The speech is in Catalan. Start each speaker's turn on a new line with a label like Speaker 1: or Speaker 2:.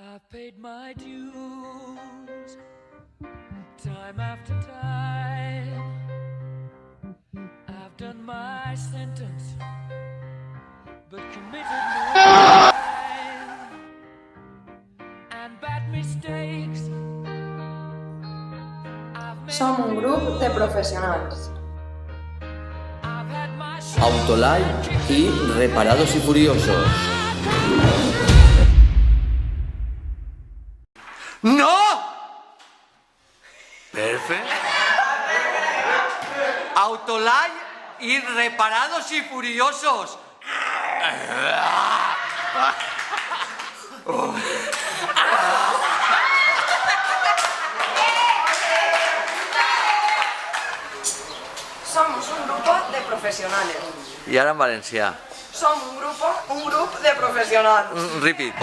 Speaker 1: I've paid my dues, time after time. I've done my sentence, but committed no crime. And bad mistakes I've made.
Speaker 2: Som un grup de professionals.
Speaker 1: I've had my share.
Speaker 3: Autolite y Reparados y Furiosos.
Speaker 4: ¡No! Perfecto. Autolite y Reparados y Furiosos.
Speaker 2: Somos un grupo de profesionales.
Speaker 4: Y ahora en valencià.
Speaker 2: Som un grup de professionals.
Speaker 4: Repeat.